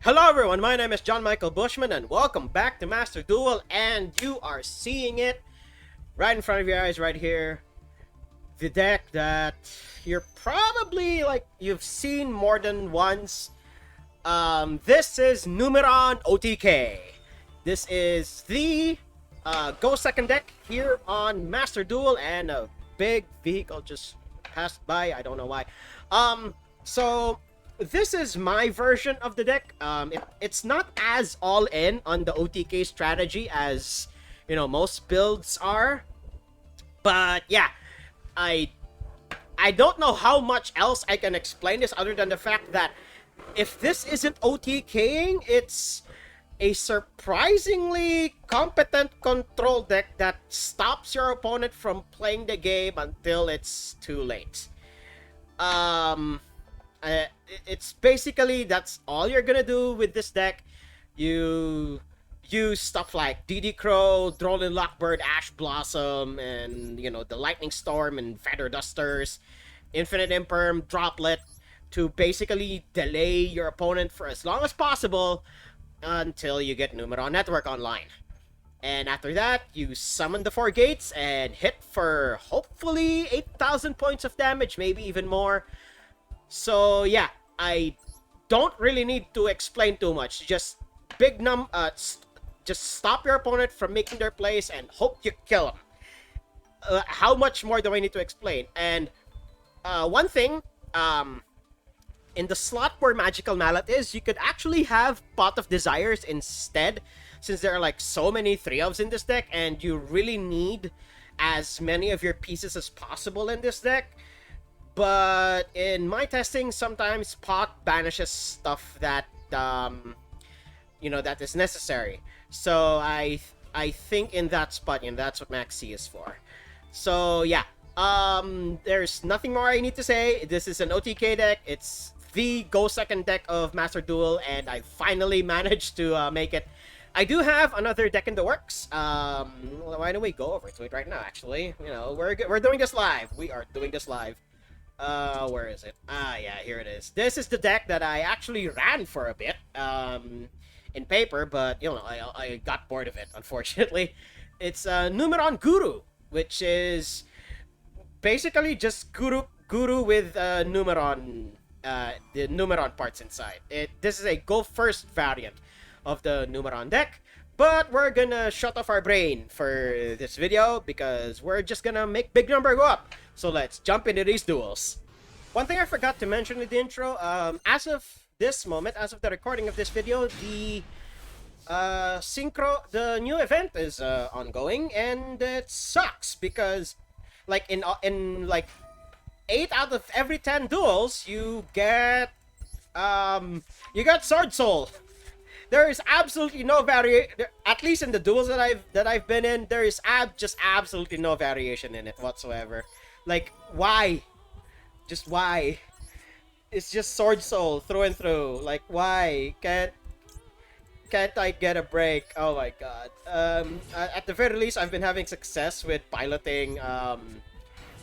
Hello everyone, my name is John Michael Bushman and welcome back to Master Duel, and you are seeing it right in front of your eyes right here. The deck that you're probably you've seen more than once. This is Numeron OTK. This is the Go Second deck here on Master Duel, and a big vehicle just passed by, I don't know why. So this is my version of the deck. It's not as all in on the OTK strategy as most builds are, but yeah, I don't know how much else I can explain this other than the fact that if this isn't OTKing, it's a surprisingly competent control deck that stops your opponent from playing the game until it's too late. It's basically, that's all you're gonna do with this deck. You use stuff like DD Crow, Drolin Lockbird, Ash Blossom, and the Lightning Storm and Feather Dusters, Infinite Imperm, Droplet, to basically delay your opponent for as long as possible until you get Numeron Network online. And after that, you summon the 4 gates and hit for hopefully 8,000 points of damage, maybe even more. So yeah, I don't really need to explain too much. Just just stop your opponent from making their plays and hope you kill them. How much more do I need to explain? And one thing, in the slot where Magical Mallet is, you could actually have Pot of Desires instead, since there are so many 3-ofs in this deck, and you really need as many of your pieces as possible in this deck. But in my testing, sometimes Pot banishes stuff that that is necessary. So I think in that spot, that's what Max C is for. So yeah, there's nothing more I need to say. This is an OTK deck. It's the Go Second deck of Master Duel, and I finally managed to make it. I do have another deck in the works. Why don't we go over to it right now? Actually, we're doing this live. We are doing this live. Where is it? Yeah, here it is. This is the deck that I actually ran for a bit, in paper, but, I got bored of it, unfortunately. It's, Numeron Guru, which is basically just Guru with, Numeron, the Numeron parts inside. This is a Go First variant of the Numeron deck, but we're gonna shut off our brain for this video because we're just gonna make big number go up. So let's jump into these duels. One thing I forgot to mention in the intro, as of this moment, as of the recording of this video, the the new event is ongoing, and it sucks because in 8 out of every 10 duels you get Sword Soul. There is absolutely no variation, at least in the duels that I've been in. There is just absolutely no variation in it whatsoever. Why? Just why? It's just Sword Soul through and through. Why? Can't I get a break? Oh my god. At the very least, I've been having success with piloting pure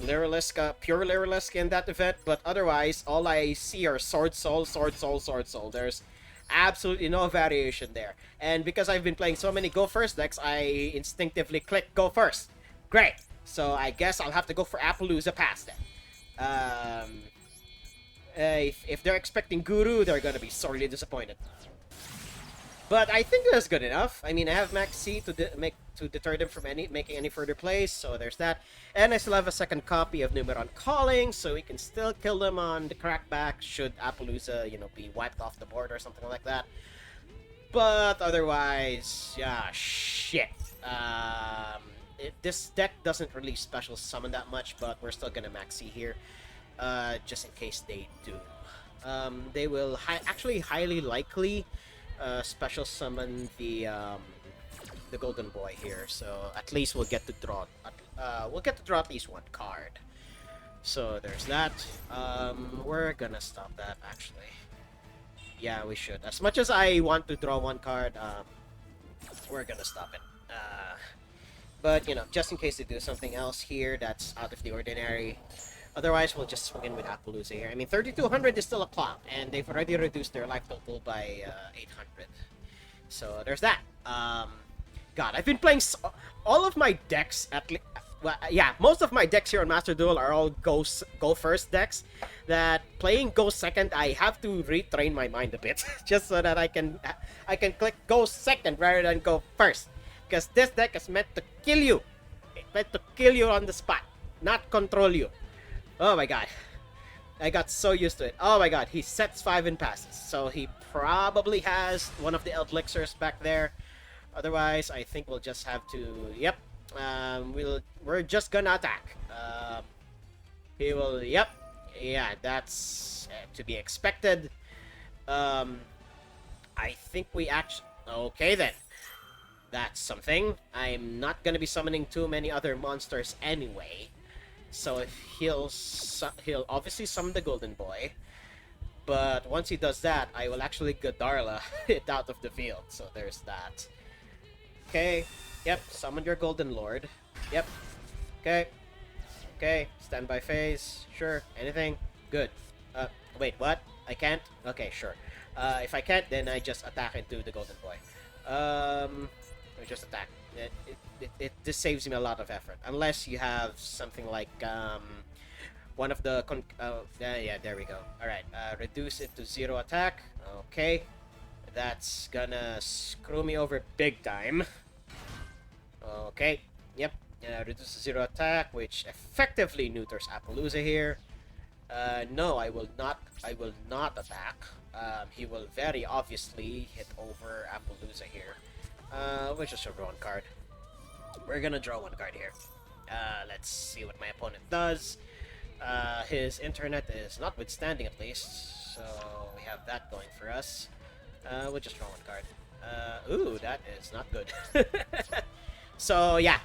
Lyrilisk in that event, but otherwise, all I see are Sword Soul, Sword Soul, Sword Soul. There's absolutely no variation there. And because I've been playing so many Go First decks, I instinctively click Go First. Great. So I guess I'll have to go for Appaloosa Pass then. If they're expecting Guru, they're gonna be sorely disappointed. But I think that's good enough. I mean, I have Max C to deter them from making any further plays, so there's that. And I still have a second copy of Numeron Calling, so we can still kill them on the crackback should Appaloosa, be wiped off the board or something like that. But otherwise, yeah, shit. This deck doesn't really special summon that much, but we're still gonna Max C here, just in case they do. They will actually highly likely special summon the Golden Boy here, so at least we'll get to draw. At least one card. So there's that. We're gonna stop that actually. Yeah, we should. As much as I want to draw one card, we're gonna stop it. But just in case they do something else here that's out of the ordinary, Otherwise, we'll just swing in with Appaloosa here. I mean, 3,200 is still a clock, and they've already reduced their life total by 800. So there's that. God, I've been playing all of my decks at least. Well, yeah, most of my decks here on Master Duel are all go first decks. That playing go second, I have to retrain my mind a bit, just so that I can click go second rather than go first, because this deck is meant to kill you. It's meant to kill you on the spot, not control you. Oh my god, I got so used to it. Oh my god, he sets 5 in passes, so he probably has one of the Elixirs back there. Otherwise, I think we'll just have to. Yep. We're just gonna attack. He will. Yep. Yeah, that's to be expected. I think we actually. Okay then. That's something. I'm not gonna be summoning too many other monsters anyway. So if he'll obviously summon the Golden Boy. But once he does that, I will actually Godarla it out of the field. So there's that. Okay. Yep. Summon your Golden Lord. Yep. Okay. Okay. Standby phase. Sure. Anything? Good. Wait, what? I can't? Okay, sure. If I can't, then I just attack into the Golden Boy. I just attack. This saves me a lot of effort. Unless you have something like, one of the... yeah, there we go. Alright, reduce it to 0 attack. Okay. That's gonna screw me over big time. Okay. Yep. Reduce to 0 attack, which effectively neuters Appaloosa here. No, I will not attack. He will very obviously hit over Appaloosa here. We'll just draw one card. We're gonna draw one card here. Let's see what my opponent does. His internet is notwithstanding at least, so we have that going for us. We'll just draw one card. Ooh, that is not good. So yeah,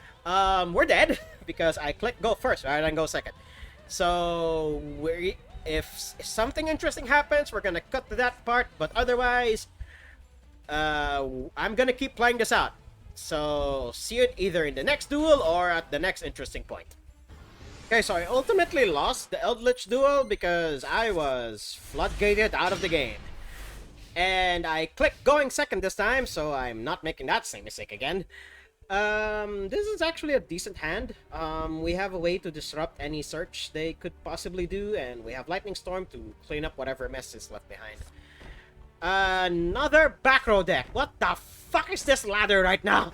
we're dead because I click go first rather than go second. So if something interesting happens, we're gonna cut to that part. But otherwise, I'm gonna keep playing this out. So see it either in the next duel or at the next interesting point. Okay, so I ultimately lost the Eldritch duel because I was floodgated out of the game. And I clicked going second this time, so I'm not making that same mistake again. This is actually a decent hand. We have a way to disrupt any search they could possibly do, and we have Lightning Storm to clean up whatever mess is left behind. Another back row deck. What the fuck is this ladder right now?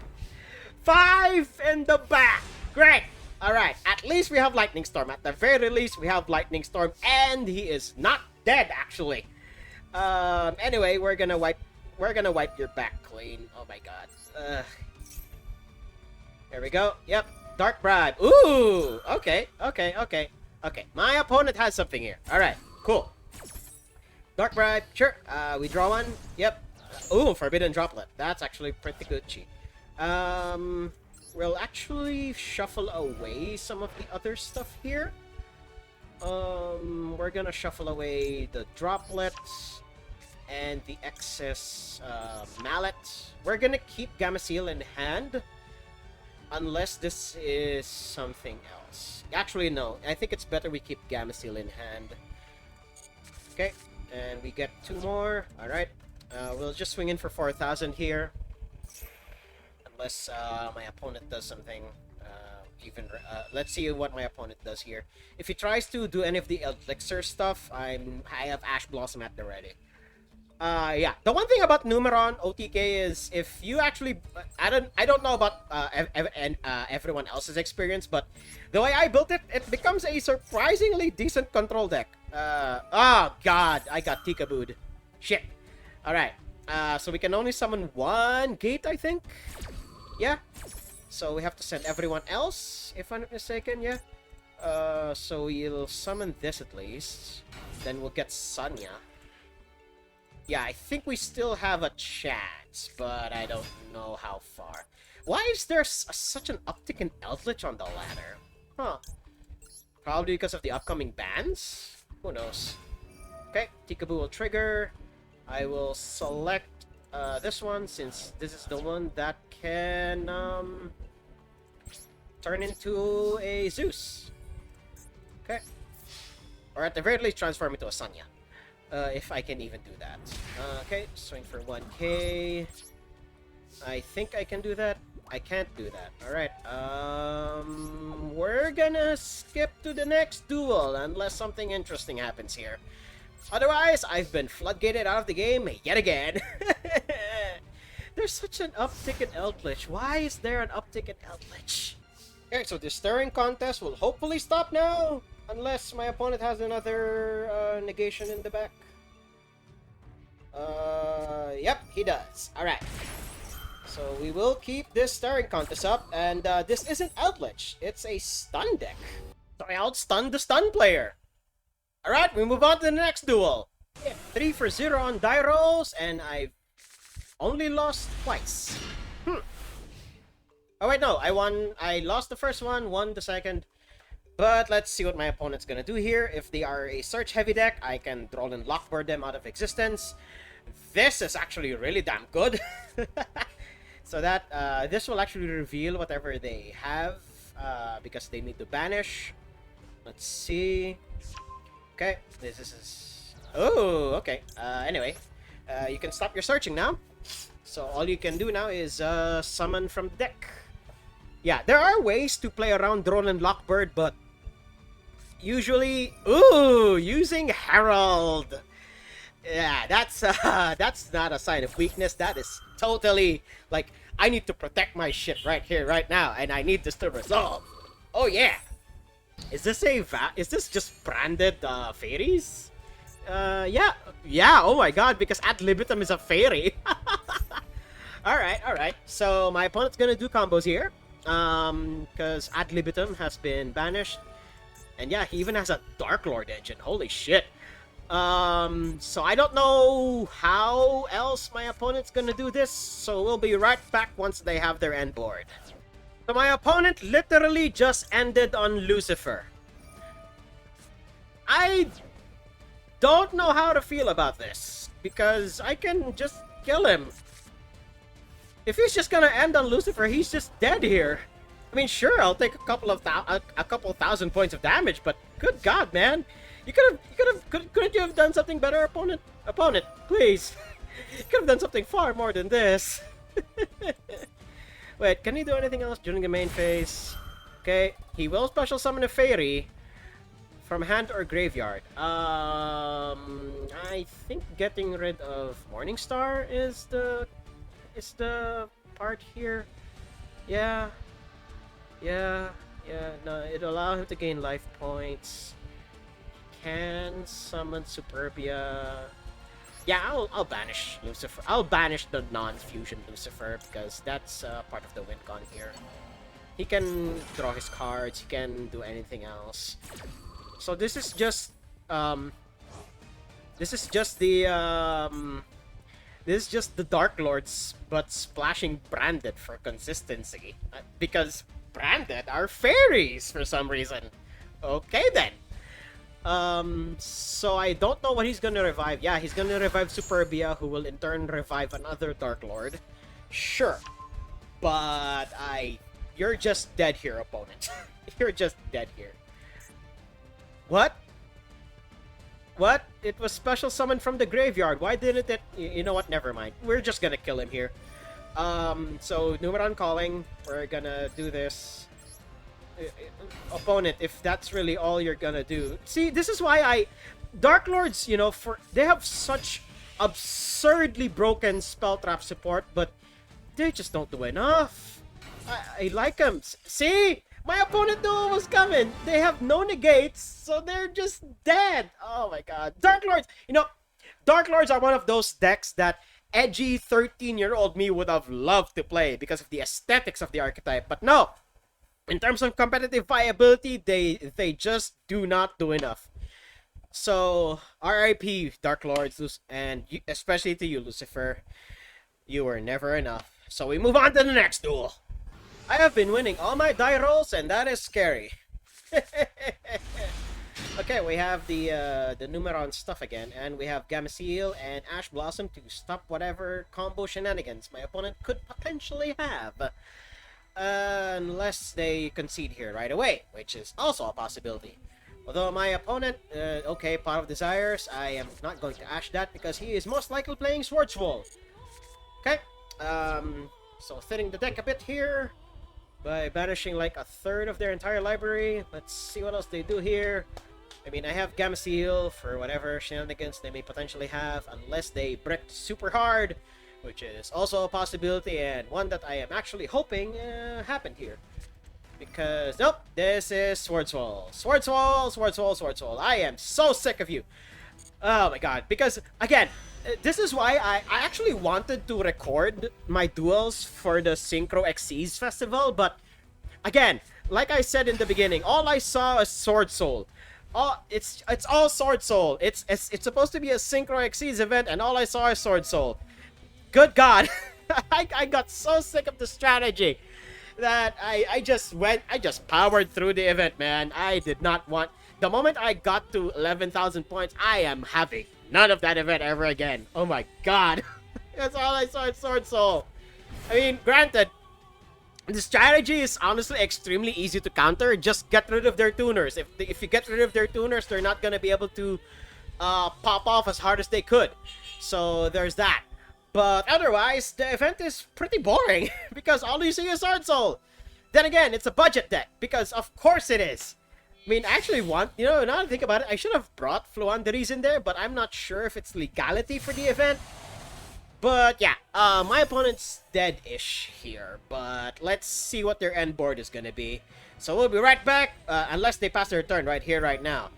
5 in the back. Great. Alright, at least we have Lightning Storm. At the very least, we have Lightning Storm, and he is not dead, actually. Anyway, we're gonna wipe your back clean. Oh my god. There we go. Yep. Dark Bribe. Ooh! Okay. My opponent has something here. Alright, cool. Dark Bribe. Sure. We draw one. Yep. Ooh, Forbidden Droplet. That's actually pretty good cheap. We'll actually shuffle away some of the other stuff here. We're gonna shuffle away the droplets and the excess mallet. We're gonna keep Gameciel in hand unless this is something else. Actually, no. I think it's better we keep Gameciel in hand. Okay, and we get 2 more. Alright. We'll just swing in for 4,000 here. Unless my opponent does something let's see what my opponent does here. If he tries to do any of the Elixir stuff, I have Ash Blossom at the ready. Yeah. The one thing about Numeron OTK is if you actually, I don't know about everyone else's experience, but the way I built it, it becomes a surprisingly decent control deck. Oh god, I got Tikabooed. Shit. All right. So we can only summon 1 gate, I think. Yeah. So we have to send everyone else, if I'm not mistaken, yeah? So we'll summon this at least. Then we'll get Sanya. Yeah, I think we still have a chance, but I don't know how far. Why is there such an uptick in Eldritch on the ladder? Huh. Probably because of the upcoming bans? Who knows? Okay, Tikaboo will trigger. I will select this one, since this is the one that can turn into a Zeus. Okay. Or at the very least, transform into a Sanya. If I can even do that. Okay, swing for 1k. I think I can do that. I can't do that. Alright, we're gonna skip to the next duel unless something interesting happens here. Otherwise, I've been floodgated out of the game yet again. There's such an uptick in Eldritch. Why is there an uptick in Eldritch? Okay, so this stirring contest will hopefully stop now. Unless my opponent has another negation in the back. Yep, he does. Alright. So we will keep this stirring contest up. And this isn't Eldritch. It's a stun deck. So I outstunned the stun player. Alright, we move on to the next duel. 3 for 0 on die rolls, and I've only lost twice. Oh wait, no, I lost the first one, won the second. But let's see what my opponent's gonna do here. If they are a search heavy deck, I can Droll and Lockbird them out of existence. This is actually really damn good. So that, this will actually reveal whatever they have, because they need to banish. Let's see. Okay, this is... Oh, okay. Anyway, you can stop your searching now. So all you can do now is summon from the deck. Yeah, there are ways to play around Droll and Lockbird, but usually... Ooh, using Herald. Yeah, that's not a sign of weakness. That is totally, like, I need to protect my shit right here, right now, and I need this to resolve. Oh, yeah. Is this just branded fairies? Yeah, oh my god, because Ad Libitum is a fairy. Alright. So my opponent's gonna do combos here. Because Ad Libitum has been banished. And yeah, he even has a Dark Lord engine. Holy shit. So I don't know how else my opponent's gonna do this. So we'll be right back once they have their end board. So my opponent literally just ended on Lucifer. I don't know how to feel about this, because I can just kill him. If he's just gonna end on Lucifer, he's just dead here. I mean, sure, I'll take a couple thousand points of damage, but good god, man. Couldn't you have done something better, opponent? Opponent, please. You could have done something far more than this. Wait, can he do anything else during the main phase? Okay, he will special summon a fairy from hand or graveyard. I think getting rid of Morningstar is the part here. Yeah. No, it'll allow him to gain life points. He can summon Superbia. Yeah, I'll banish Lucifer. I'll banish the non-fusion Lucifer because that's part of the win con here. He can draw his cards. He can do anything else. So this is just the Dark Lords, but splashing branded for consistency because branded are fairies for some reason. Okay then. So I don't know what he's gonna revive. Yeah, he's gonna revive Superbia, who will in turn revive another Dark Lord. Sure. But you're just dead here, opponent. You're just dead here. What? What? It was special summoned from the graveyard. Why didn't it? You know what? Never mind. We're just gonna kill him here. So Numeron calling. We're gonna do this. Opponent, if that's really all you're gonna do. See, this is why Dark Lords, you know, they have such absurdly broken spell trap support, but they just don't do enough. I like them. See? My opponent knew it was coming. They have no negates, so they're just dead. Oh my god. Dark Lords, you know, Dark Lords are one of those decks that edgy 13-year-old me would have loved to play because of the aesthetics of the archetype, but no. In terms of competitive viability, they just do not do enough. So, RIP, Dark Lords, and especially to you, Lucifer. You were never enough. So we move on to the next duel. I have been winning all my die rolls, and that is scary. Okay, we have the Numeron stuff again, and we have Gameciel and Ash Blossom to stop whatever combo shenanigans my opponent could potentially have. Unless they concede here right away, which is also a possibility. Although my opponent, okay, Pot of Desires, I am not going to ash that because he is most likely playing Swordswall. Okay, so thinning the deck a bit here by banishing like a third of their entire library. Let's see what else they do here. I mean, I have Gamma Seal for whatever shenanigans they may potentially have, unless they bricked super hard, which is also a possibility and one that I am actually hoping happened here. Because, nope, this is Swordswall. Swordswall, Swordswall, Swordswall. I am so sick of you. Oh my god. Because, again, this is why I actually wanted to record my duels for the Synchro XCs festival, but, again, like I said in the beginning, all I saw is Sword Soul. It's all Sword Soul. It's supposed to be a Synchro XCs event, and all I saw is Sword Soul. Good god. I got so sick of the strategy that I just powered through the event, man. I did not want... The moment I got to 11,000 points, I am having none of that event ever again. Oh my god. That's all I saw in Sword Soul. I mean, granted, the strategy is honestly extremely easy to counter. Just get rid of their tuners. If you get rid of their tuners, they're not going to be able to pop off as hard as they could. So there's that. But otherwise, the event is pretty boring because all you see is Sword Soul. Then again, it's a budget deck because of course it is. I mean, I actually want, now that I think about it, I should have brought Fluanderies in there, but I'm not sure if it's legality for the event. But yeah, my opponent's dead-ish here, but let's see what their end board is going to be. So we'll be right back, unless they pass their turn right here, right now.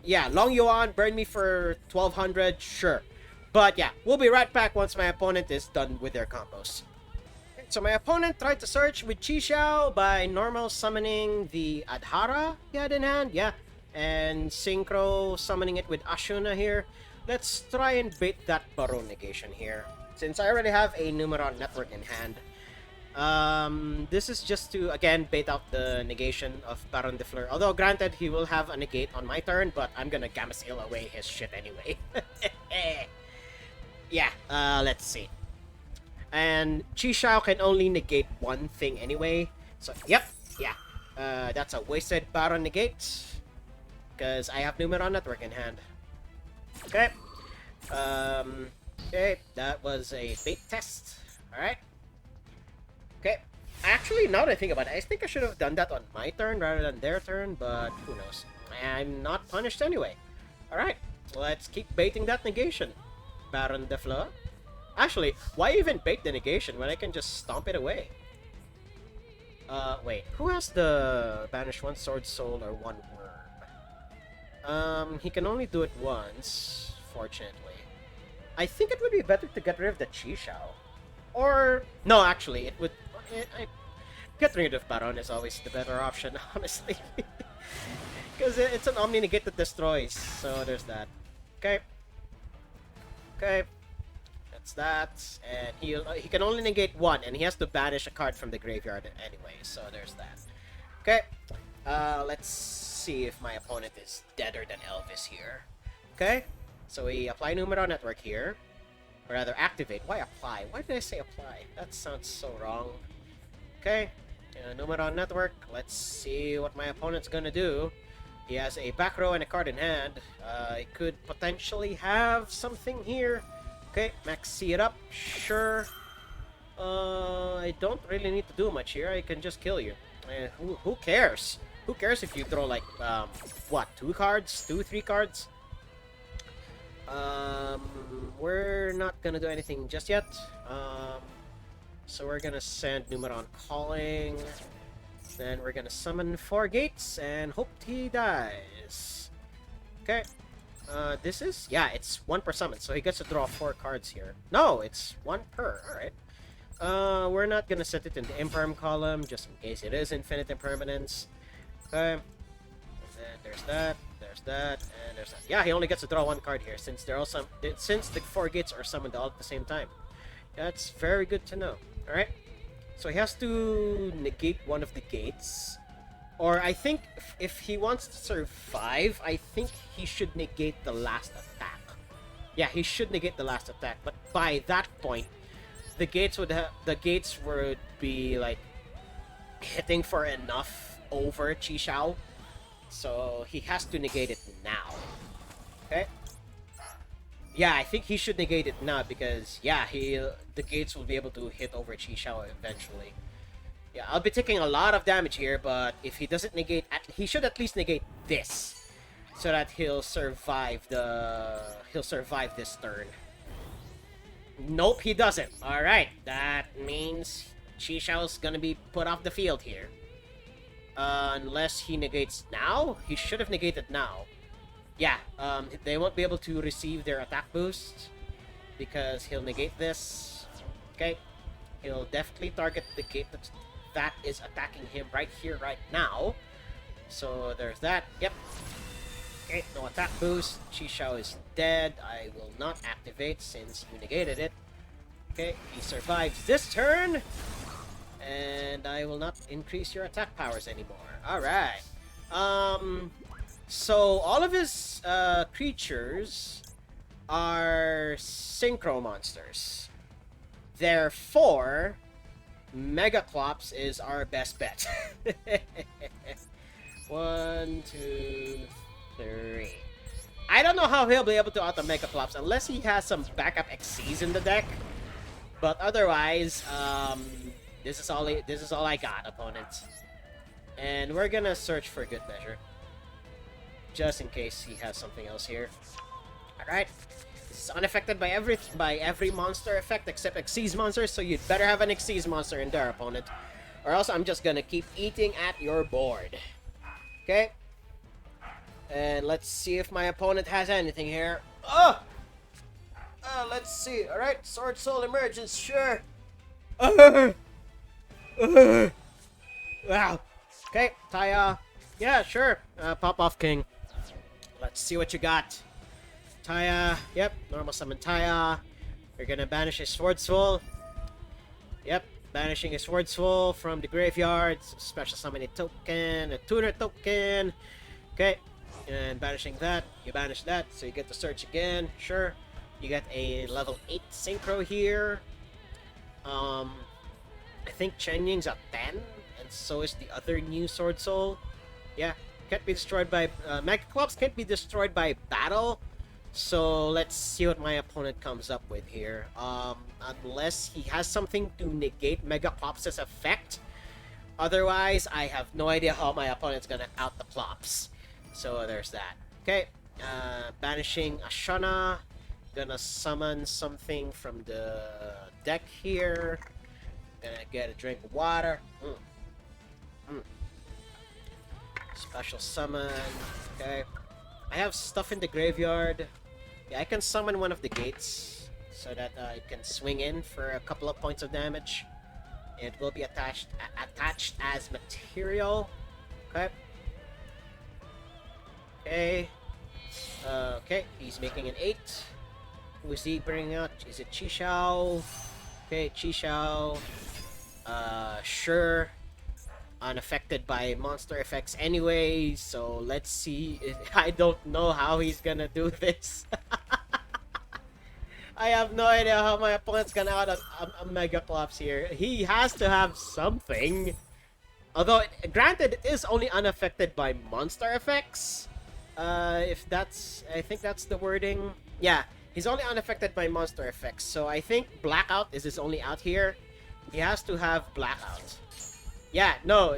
Yeah, Long Yuan, burn me for 1200, sure. But yeah, we'll be right back once my opponent is done with their combos. So my opponent tried to search with YuGiOh by normal summoning the Adhara he had in hand, yeah, and synchro summoning it with Ashuna here. Let's try and bait that Baron negation here, since I already have a Numeron network in hand. This is just to, again, bait out the negation of Baron de Fleur. Although, granted, he will have a negate on my turn, but I'm gonna Gamma Seal away his shit anyway. Yeah, let's see. And YuGiOh can only negate one thing anyway. So, yep, yeah. That's a wasted Baron negate. Because I have Numeron network in hand. Okay. Okay, that was a bait test. Alright. Okay. Actually, now that I think about it, I think I should have done that on my turn rather than their turn, but who knows. I'm not punished anyway. Alright, let's keep baiting that negation. Baron de Fleur. Actually, why even bait the negation when I can just stomp it away? Wait. Who has the banish one Sword Soul or one Worm? He can only do it once, fortunately. I think it would be better to get rid of the YuGiOh. Or... No, actually, it would... Get rid of Baron is always the better option, honestly. Because it's an Omni Negate that destroys, so there's that. Okay. Okay. That's that. And he can only negate one, and he has to banish a card from the graveyard anyway, so there's that. Okay. Let's see if my opponent is deader than Elvis here. Okay. So we apply Numeron Network here. Or rather, activate. Why apply? Why did I say apply? That sounds so wrong. Okay. Numeron Network. Let's see what my opponent's gonna do. He has a back row and a card in hand. He could potentially have something here. Okay, maxi it up. Sure. I don't really need to do much here. I can just kill you. Who cares? Who cares if you throw like, what, 2 cards? 2, 3 cards? We're not gonna do anything just yet. So we're gonna send Numeron Calling. Then we're gonna summon 4 gates and hope he dies. Okay. This is... Yeah, it's 1 per summon, so he gets to draw 4 cards here. No, it's 1 per. Alright. We're not gonna set it in the Imperm column, just in case it is Infinite Impermanence. Okay. And then there's that, and there's that. Yeah, he only gets to draw 1 card here, since since the 4 gates are summoned all at the same time. That's very good to know. Alright. So he has to negate one of the gates. Or I think if he wants to survive, I think he should negate the last attack. Yeah, he should negate the last attack. But by that point, the gates would be like hitting for enough over YuGiOh So he has to negate it now. Okay. Yeah, I think he should negate it now because yeah, the gates will be able to hit over YuGiOh eventually. Yeah, I'll be taking a lot of damage here, but if he doesn't negate, he should at least negate this, so that he'll survive this turn. Nope, he doesn't. All right, that means YuGiOh's gonna be put off the field here. Unless he negates now, he should have negated now. Yeah, they won't be able to receive their attack boost because he'll negate this. Okay, he'll definitely target the gate that is attacking him right here, right now. So there's that. Yep. Okay, no attack boost. YuGiOh is dead. I will not activate since you negated it. Okay, he survives this turn. And I will not increase your attack powers anymore. Alright. So all of his creatures are synchro monsters. Therefore, Megaclops is our best bet. 1, 2, 3. I don't know how he'll be able to auto Megaclops unless he has some backup Xyz in the deck. But otherwise, this is all I got, opponent. And we're gonna search for good measure, just in case he has something else here. All right. This is unaffected by every monster effect except Xyz monsters, so you'd better have an Xyz monster in there, opponent, or else I'm just gonna keep eating at your board. Okay. And let's see if my opponent has anything here. Oh! Let's see. All right, Sword Soul Emergence, sure. Wow. Okay, Taya. Yeah, sure. Pop off King. Let's see what you got. Taya. Yep, normal summon Taya. You're gonna banish his Sword Soul. Yep, banishing his Sword Soul from the graveyard. Special summon a token, a tuner token. Okay, and banishing that. You banish that, so you get to search again. Sure. You get a level 8 synchro here. I think Chen Ying's at 10, and so is the other new Sword Soul. Yeah, can't be destroyed by Megaclops can't be destroyed by battle. So let's see what my opponent comes up with here. Unless he has something to negate Megaclops' effect. Otherwise, I have no idea how my opponent's gonna out the Clops. So there's that. Okay, banishing Ashana. Gonna summon something from the deck here. Gonna get a drink of water. Special summon. Okay. I have stuff in the graveyard. Yeah, I can summon one of the gates so that it can swing in for a couple of points of damage. It will be attached as material. Okay. Okay. Okay, he's making an 8. Who is he bringing out? Is it YuGiOh? Okay, YuGiOh. Sure. Unaffected by monster effects anyway, so let's see. I don't know how he's gonna do this. I have no idea how my opponent's gonna out a Megaclops here. He has to have something. Although, granted, it is only unaffected by monster effects. If that's... I think that's the wording. Yeah. He's only unaffected by monster effects, so I think Blackout is his only out here. He has to have Blackout. Yeah, no,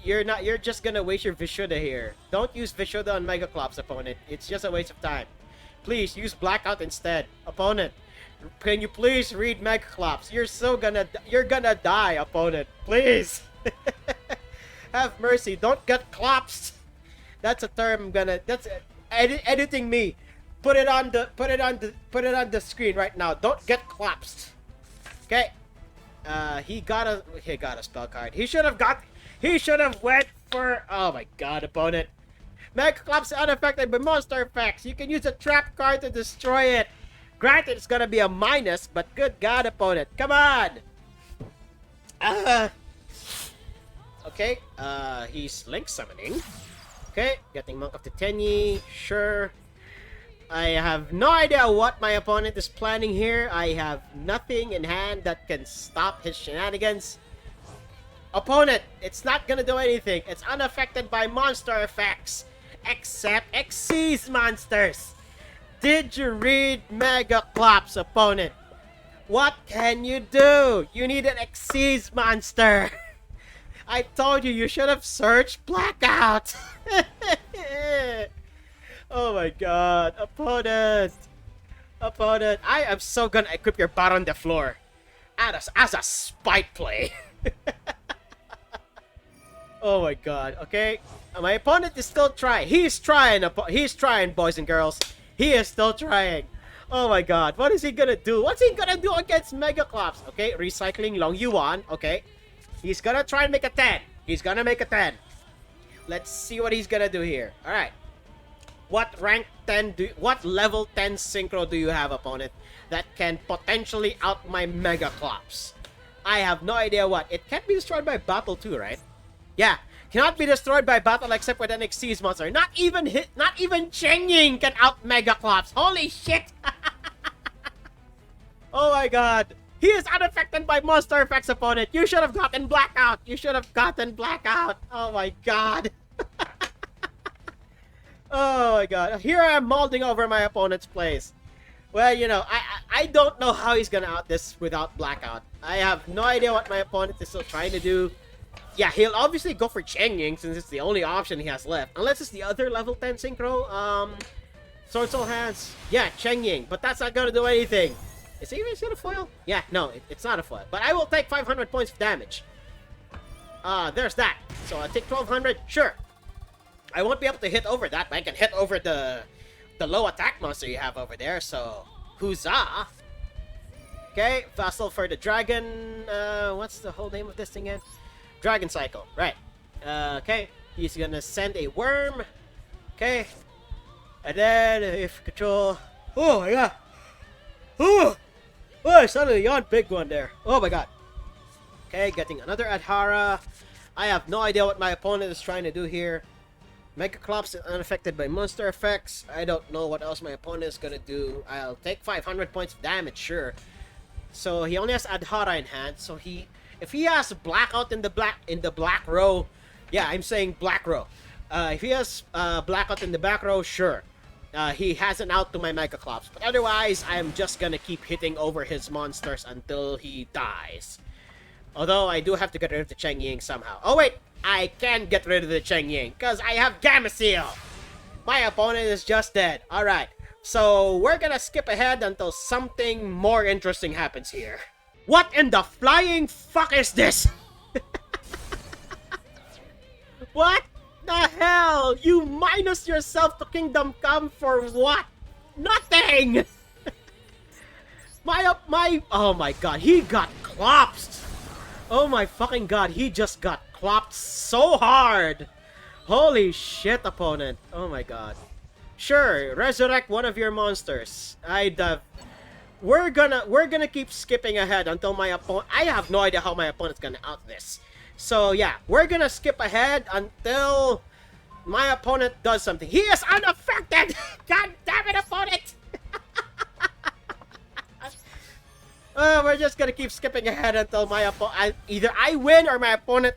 you're not. You're just gonna waste your Vishuddha here. Don't use Vishuddha on Megaclops, opponent. It's just a waste of time. Please use Blackout instead, opponent. Can you please read Megaclops? You're gonna die, opponent. Please, have mercy. Don't get clops. That's a term. That's editing me. Put it on the screen right now. Don't get collapsed. Okay. He got a spell card. He should have went for, oh my god, opponent. Megaclops unaffected by monster effects. You can use a trap card to destroy it. Granted, it's gonna be a minus, but good god, opponent. Come on. Okay. He's link summoning. Okay, getting Monk of the Tenyi. Sure. I have no idea what my opponent is planning here. I have nothing in hand that can stop his shenanigans. Opponent, it's not gonna do anything. It's unaffected by monster effects. Except Xyz monsters. Did you read Mega Clops, opponent? What can you do? You need an Xyz monster. I told you should have searched Blackout. Oh my god. Opponent. Opponent. I am so gonna equip your butt on the floor. As a spite play. Oh my god. Okay. My opponent is still trying. He's trying, boys and girls. He is still trying. Oh my god. What is he gonna do? What's he gonna do against Mega Clops? Okay, recycling Long Yuan. Okay. He's gonna try and make a 10. He's gonna make a 10. Let's see what he's gonna do here. Alright. What level 10 synchro do you have, opponent, that can potentially out my Mega Clops? I have no idea what. It can't be destroyed by battle too, right? Yeah. Cannot be destroyed by battle except with an Xyz monster. Not even Cheng Ying can out Mega Clops. Holy shit! Oh my god. He is unaffected by monster effects, opponent. You should have gotten Blackout. You should have gotten Blackout. Oh my god. Oh my god. Here I am molding over my opponent's plays. Well, you know, I don't know how he's gonna out this without Blackout. I have no idea what my opponent is still trying to do. Yeah, he'll obviously go for Cheng Ying since it's the only option he has left. Unless it's the other level 10 synchro. Sword Soul Hands. Yeah, Cheng Ying. But that's not gonna do anything. Is he even gonna foil? Yeah, no, it's not a foil. But I will take 500 points of damage. There's that. So I'll take 1200. Sure. I won't be able to hit over that, but I can hit over the low attack monster you have over there. So, huzzah. Okay, Vassal for the dragon. What's the whole name of this thing again? Dragon Cycle. Right. Okay. He's gonna send a worm. Okay. And then, if control... Oh my god. Oh! Oh, I suddenly yawned big one there. Oh my god. Okay, getting another Adhara. I have no idea what my opponent is trying to do here. Mega Clops is unaffected by monster effects. I don't know what else my opponent is gonna do. I'll take 500 points of damage, sure. So he only has Adhara in hand. So if he has Blackout in the black row, yeah, I'm saying black row. If he has Blackout in the back row, sure. He has an out to my Mega Clops. But otherwise, I'm just gonna keep hitting over his monsters until he dies. Although, I do have to get rid of the Cheng Ying somehow. Oh wait! I can get rid of the Cheng Ying, because I have Gamma Seal! My opponent is just dead. Alright, so we're gonna skip ahead until something more interesting happens here. What in the flying fuck is this? What the hell? You minus yourself to Kingdom Come for what? Nothing! Oh my god, he got clopped! Oh my fucking god, he just got clopped so hard! Holy shit, opponent. Oh my god. Sure, resurrect one of your monsters. We're gonna keep skipping ahead until my opponent... I have no idea how my opponent's gonna out this. So yeah, we're gonna skip ahead until my opponent does something. He is unaffected! God damn it, opponent! We're just gonna keep skipping ahead until my opponent... Either I win or my opponent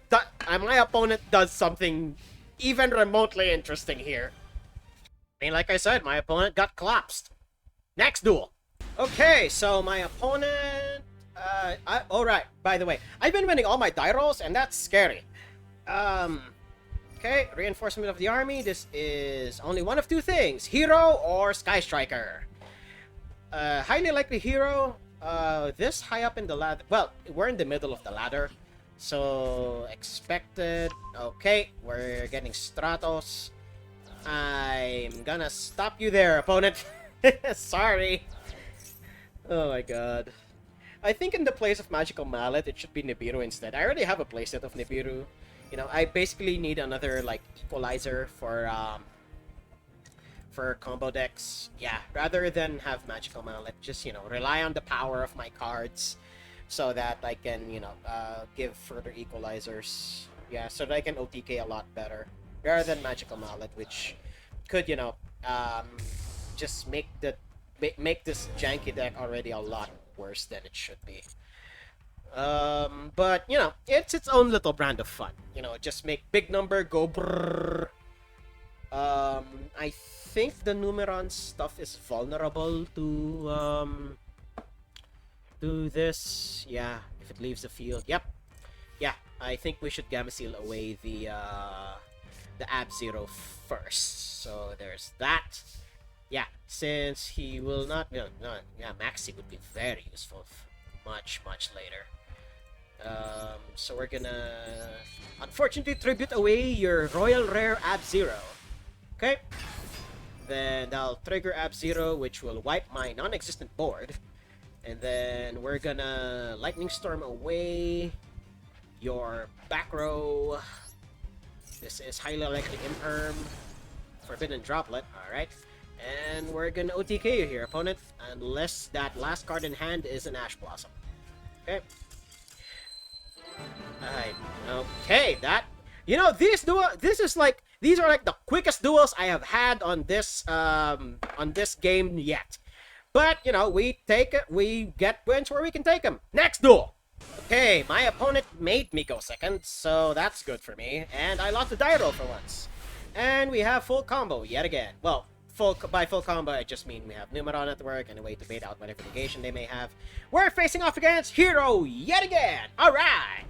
does something even remotely interesting here. I mean, like I said, my opponent got collapsed. Next duel. Okay, so my opponent... Alright, by the way, I've been winning all my die rolls, and that's scary. Okay, reinforcement of the army. This is only one of two things. Hero or Sky Striker. Highly likely hero. This high up in the ladder... Well, we're in the middle of the ladder. So, expected. Okay, we're getting Stratos. I'm gonna stop you there, opponent. Sorry. Oh my god. I think in the place of Magical Mallet, it should be Nibiru instead. I already have a playset of Nibiru. You know, I basically need another, like, equalizer for combo decks. Yeah, rather than have Magical Mallet, just, you know, rely on the power of my cards so that I can, you know, give further equalizers. Yeah, so that I can OTK a lot better. Rather than Magical Mallet, which could, you know, just make this janky deck already a lot worse than it should be. But, you know, it's its own little brand of fun. You know, just make big number, go brrrr. I think the Numeron stuff is vulnerable to this. Yeah, if it leaves the field. Yep. Yeah, I think we should Gamma Seal away the Ab-Zero first. So there's that. Yeah, since he will not, yeah, Maxi would be very useful much later. So we're gonna unfortunately tribute away your Royal Rare Ab-Zero. Okay. Then I'll trigger Ab-Zero, which will wipe my non-existent board. And then we're gonna Lightning Storm away your back row. This is highly likely Imperm. Forbidden Droplet, alright. And we're gonna OTK you here, opponent, unless that last card in hand is an Ash Blossom. Okay. Alright. Okay, that, you know, these are like the quickest duels I have had on this game yet. But, you know, we get wins where we can take them. Next duel! Okay, my opponent made me go second, so that's good for me. And I lost the die roll for once. And we have full combo yet again. Well, by full combo, I just mean we have Numeron at work and a way to bait out whatever negation they may have. We're facing off against YuGiOh yet again! Alright!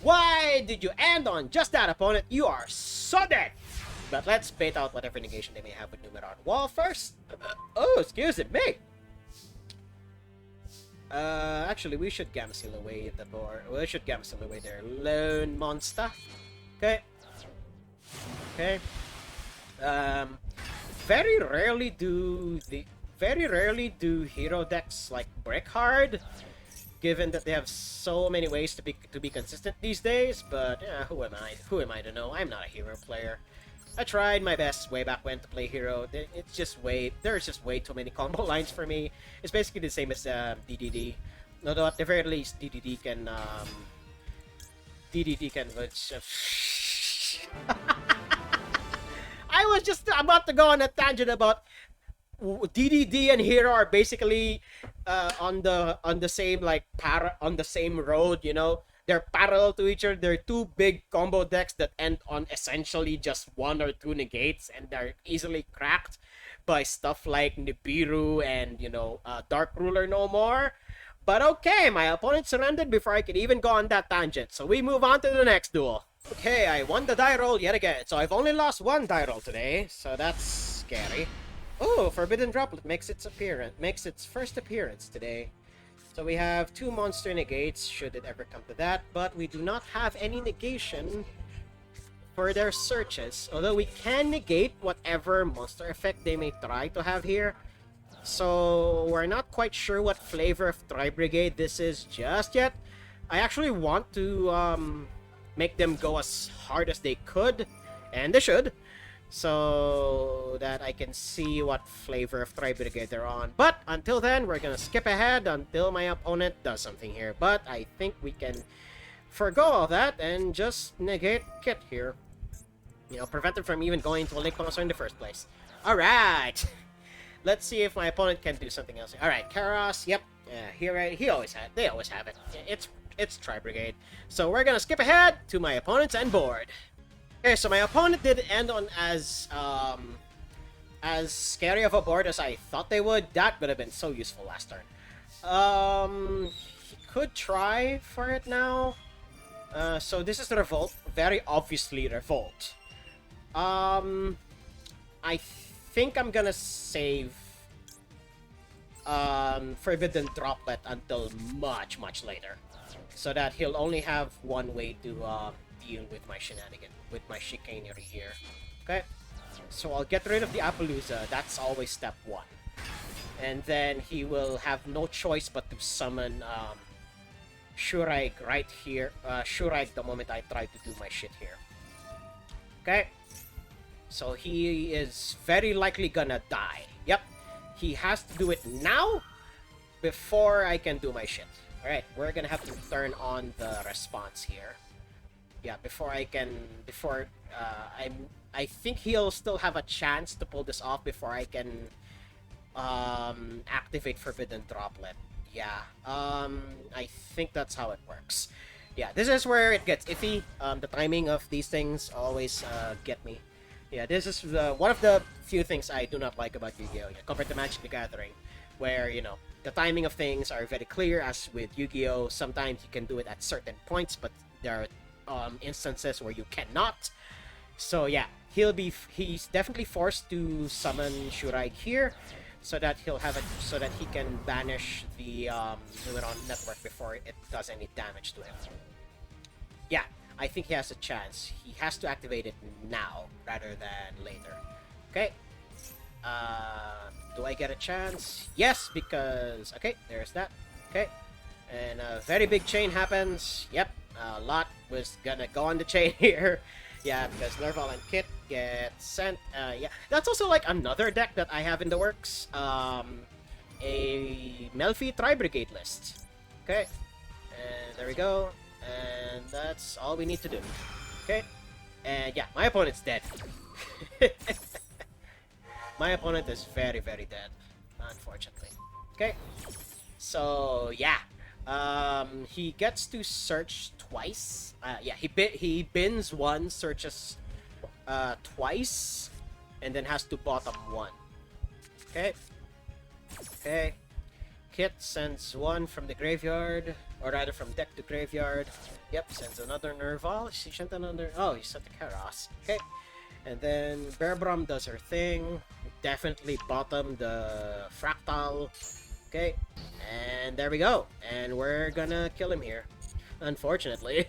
Why did you end on just that, opponent? You are so dead! But let's bait out whatever negation they may have with Numeron Wall first. Oh, excuse me! Actually, we should Gamma Seal away the board. We should Gamma Seal away their lone monster. Okay. Okay. Very rarely do hero decks like brick hard, given that they have so many ways to be consistent these days. But yeah, who am I? Who am I to know? I'm not a hero player. I tried my best way back when to play hero. It's just there's just way too many combo lines for me. It's basically the same as DDD. Although at the very least, DDD can which, I was just about to go on a tangent about DDD and Hero are basically on the same on the same road, you know. They're parallel to each other. They're two big combo decks that end on essentially just one or two negates, and they're easily cracked by stuff like Nibiru and, you know, Dark Ruler no more. But okay, my opponent surrendered before I could even go on that tangent. So we move on to the next duel. Okay, I won the die roll yet again. So I've only lost one die roll today, so that's scary. Oh, Forbidden Droplet makes its first appearance today. So we have two monster negates, should it ever come to that, but we do not have any negation for their searches, although we can negate whatever monster effect they may try to have here. So we're not quite sure what flavor of Tri-Brigade this is just yet. I actually want to make them go as hard as they could, and they should, so that I can see what flavor of Tri-Brigade they're on. But until then, we're gonna skip ahead until my opponent does something here. But I think we can forgo all that and just negate Kit here. You know, prevent them from even going to a Lake Monster in the first place. Alright! Let's see if my opponent can do something else. Alright, Karos, yep. They always have it. It's Tri-Brigade. So we're gonna skip ahead to my opponent's end board. Okay, so my opponent didn't end on as scary of a board as I thought they would. That would have been so useful last turn. He could try for it now. So this is the Revolt. Very obviously Revolt. I think I'm gonna save Forbidden Droplet until much later, so that he'll only have one way to deal with my with my chicanery here. Okay, so I'll get rid of the Appaloosa. That's always step one, and then he will have no choice but to summon Shuraig right here. Shuraig the moment I try to do my shit here. Okay, so he is very likely gonna die. Yep, he has to do it now before I can do my shit. Alright, we're gonna have to turn on the response here. Yeah, I think he'll still have a chance to pull this off before I can activate Forbidden Droplet. Yeah, I think that's how it works. Yeah, this is where it gets iffy. The timing of these things always get me. Yeah, this is one of the few things I do not like about Yu-Gi-Oh! Yeah, compared to Magic the Gathering, where, you know, the timing of things are very clear, as with Yu-Gi-Oh! Sometimes you can do it at certain points, but there are instances where you cannot. So yeah, he's definitely forced to summon Shurai here, so that he'll have it, so that he can banish the Numeron network before it does any damage to him. Yeah, I think he has a chance. He has to activate it now rather than later. Okay. Do I get a chance? Yes, because... Okay, there's that. Okay. And a very big chain happens. Yep, a lot was gonna go on the chain here. Yeah, because Nerval and Kit get sent. Yeah, that's also like another deck that I have in the works. A Melfi Tri-Brigade list. Okay. And there we go. And that's all we need to do. Okay. And yeah, my opponent's dead. My opponent is very, very dead, unfortunately. Okay. So yeah. He gets to search twice. Yeah, he bins one, searches twice, and then has to bottom one. Okay. Okay. Kit sends one from the graveyard, or rather from deck to graveyard. Yep, sends another Nerval. She sent another. Oh, he sent the Karas. Okay. And then brrrr does her thing. Definitely bottom the Fractal. Okay. And there we go. And we're gonna kill him here. Unfortunately.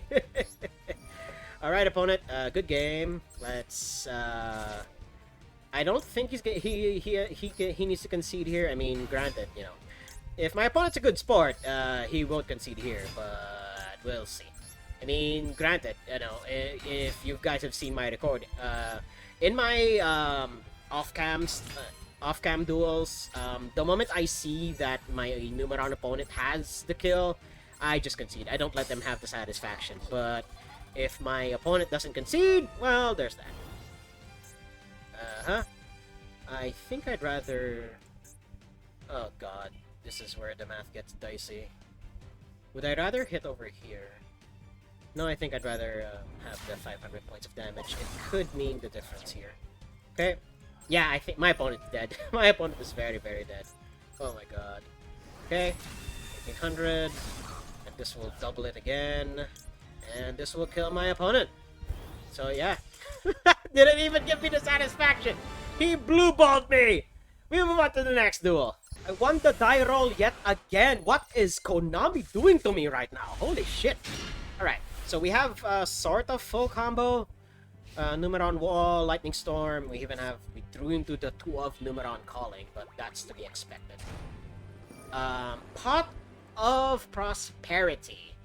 Alright, opponent. Good game. Let's... I don't think he needs to concede here. I mean, granted, you know, if my opponent's a good sport, he won't concede here, but we'll see. I mean, granted, you know, if you guys have seen my record, in my off-cam duels, the moment I see that my Numeron opponent has the kill, I just concede. I don't let them have the satisfaction. But if my opponent doesn't concede, well, there's that. I think I'd rather... Oh god, this is where the math gets dicey. Would I rather hit over here? No, I think I'd rather have the 500 points of damage. It could mean the difference here. Okay. Yeah, I think my opponent's dead. My opponent is very, very dead. Oh my god. Okay. 1800. And this will double it again. And this will kill my opponent. So yeah. Didn't even give me the satisfaction. He blue-balled me. We move on to the next duel. I won the die roll yet again. What is Konami doing to me right now? Holy shit. Alright. So we have sort of full combo. Numeron Wall, Lightning Storm. We drew into the 2 of Numeron Calling, but that's to be expected. Pot of Prosperity.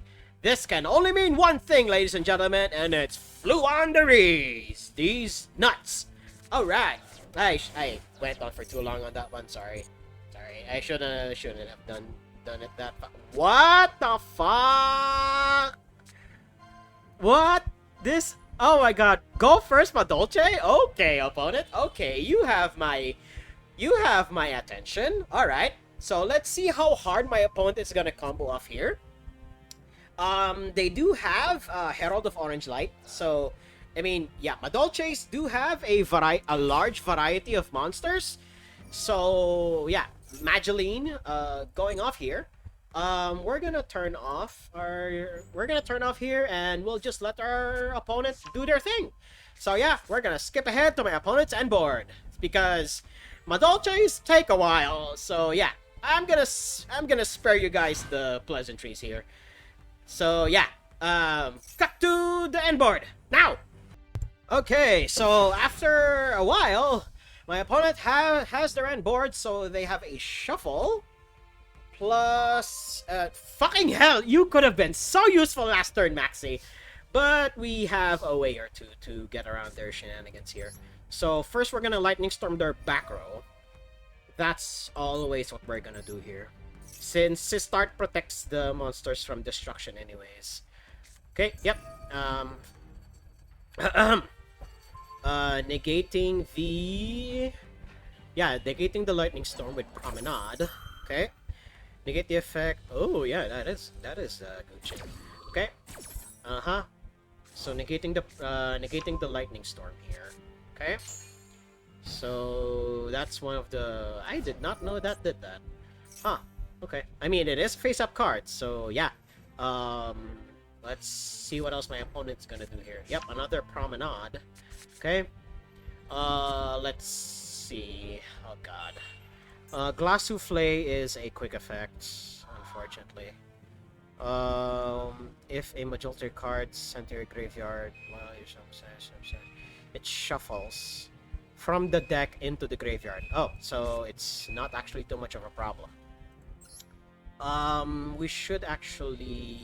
This can only mean one thing, ladies and gentlemen, and it's Fluanderies. These nuts. Alright. I went on for too long on that one. Sorry. I shouldn't have done it that far. What the fuck? What? This? Oh my god. Go first, Madolce? Okay, opponent. Okay, you have my attention. Alright. So let's see how hard my opponent is gonna combo off here. They do have Herald of Orange Light. So, I mean, yeah, Madolces do have a large variety of monsters. So, yeah, Mageline going off here. We're gonna turn off here, and we'll just let our opponent do their thing. So yeah, we're gonna skip ahead to my opponent's end board because Madolces take a while. So yeah, I'm gonna spare you guys the pleasantries here. So yeah, cut to the end board now. Okay, so after a while, my opponent has their end board, so they have a shuffle. Plus, fucking hell, you could have been so useful last turn, Maxi. But we have a way or two to get around their shenanigans here. So first we're gonna Lightning Storm their back row. That's always what we're gonna do here. Since Sistart protects the monsters from destruction anyways. Okay, yep. Negating the... Yeah, negating the Lightning Storm with Promenade. Okay. Negate the effect. Oh yeah, that is good shit. Okay. Uh-huh. So negating the lightning storm here. Okay. So that's one of the... I did not know that did that. Huh. Okay. I mean, it is face-up card, so yeah. Let's see what else my opponent's gonna do here. Yep, another promenade. Okay. Let's see. Oh god. Glass Souffle is a quick effect, unfortunately. If a majority card sent to your graveyard, well, it shuffles from the deck into the graveyard. Oh, so it's not actually too much of a problem. We should actually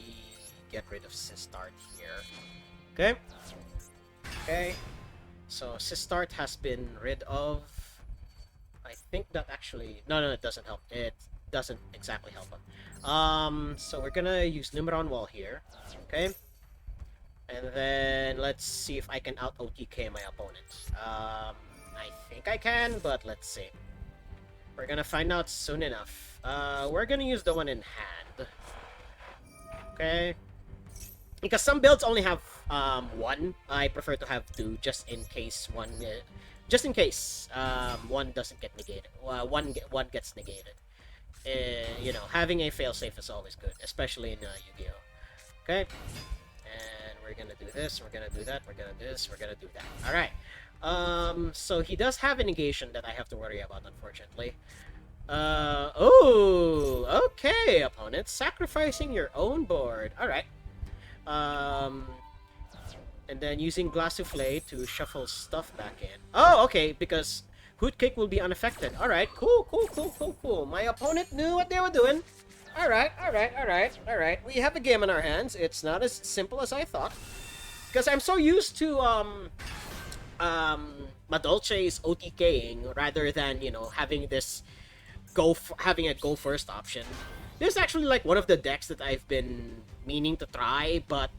get rid of Sistart here. Okay. Okay. So Sistart has been rid of. I think that actually... No, it doesn't help. It doesn't exactly help him. So we're gonna use Numeron Wall here. Okay. And then let's see if I can out OTK my opponent. I think I can, but let's see. We're gonna find out soon enough. We're gonna use the one in hand. Okay. Because some builds only have one. I prefer to have two, just in case one... one doesn't get negated. One gets negated. You know, having a failsafe is always good, especially in YuGiOh. Okay. And we're gonna do this, we're gonna do that, we're gonna do this, we're gonna do that. Alright. So he does have a negation that I have to worry about, unfortunately. Oh, okay, opponent. Sacrificing your own board. Alright. And then using Glass Souffle to shuffle stuff back in. Oh, okay, because Hoot Kick will be unaffected. Alright, cool. My opponent knew what they were doing. Alright. We have a game in our hands. It's not as simple as I thought. Because I'm so used to, Madolche's OTKing rather than, you know, having this having a go first option. This is actually like one of the decks that I've been meaning to try, but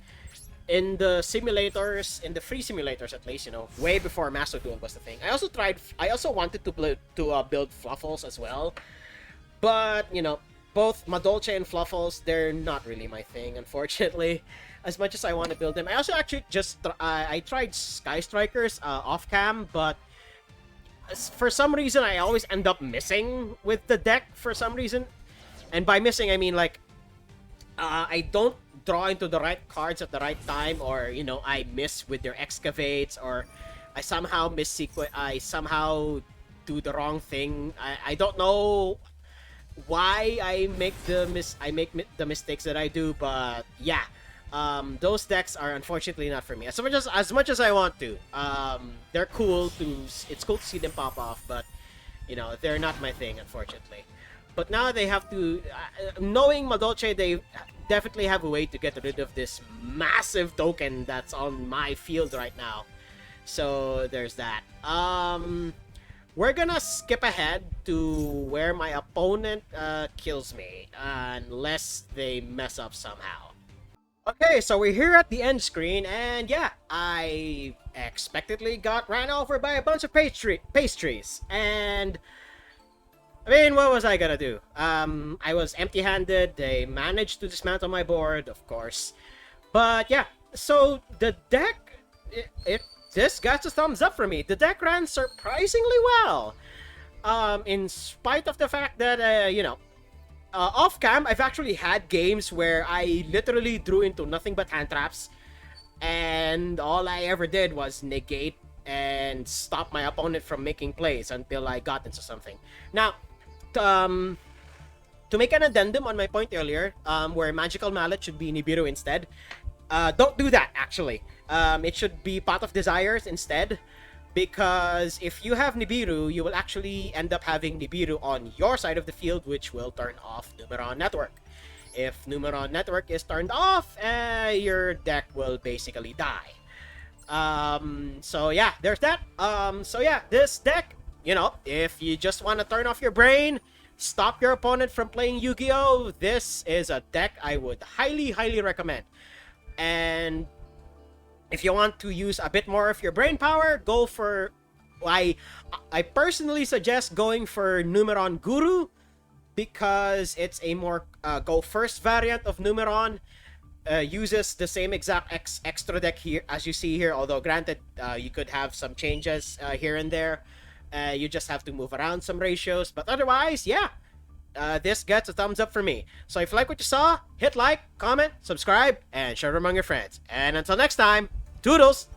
in the simulators, in the free simulators at least, you know, way before Master Duel was the thing. I also wanted to build Fluffles as well, but you know, both Madolche and Fluffles, they're not really my thing, unfortunately. As much as I want to build them, I also actually I tried Sky Strikers off cam, but for some reason I always end up missing with the deck for some reason, and by missing I mean like I don't draw into the right cards at the right time, or you know, I miss with their excavates, or I somehow I somehow do the wrong thing. I don't know why I make the mistakes that I do, but yeah, those decks are unfortunately not for me. As much as I want to, they're cool it's cool to see them pop off, but you know, they're not my thing, unfortunately. But now they have to, knowing Madolche, they definitely have a way to get rid of this massive token that's on my field right now. So there's that. We're gonna skip ahead to where my opponent kills me, unless they mess up somehow. Okay, so we're here at the end screen, and yeah, I expectedly got ran over by a bunch of pastries, and I mean, what was I gonna do? I was empty-handed. They managed to dismantle my board, of course. But yeah, so the deck, this got a thumbs up for me. The deck ran surprisingly well. In spite of the fact that, you know, off-cam, I've actually had games where I literally drew into nothing but hand traps, and all I ever did was negate and stop my opponent from making plays until I got into something. Now, to make an addendum on my point earlier, where Magical Mallet should be Nibiru instead, don't do that, actually. It should be Pot of Desires instead, because if you have Nibiru, you will actually end up having Nibiru on your side of the field, which will turn off Numeron Network. If Numeron Network is turned off, your deck will basically die. So yeah, there's that. So yeah, this deck, you know, if you just want to turn off your brain, stop your opponent from playing YuGiOh, this is a deck I would highly recommend. And if you want to use a bit more of your brain power, go for... I personally suggest going for Numeron Guru, because it's a more go first variant of Numeron. uses the same exact extra deck here as you see here. Although granted, you could have some changes here and there. You just have to move around some ratios, but otherwise, yeah. This gets a thumbs up for me. So if you like what you saw, hit like, comment, subscribe, and share it among your friends. And until next time, toodles!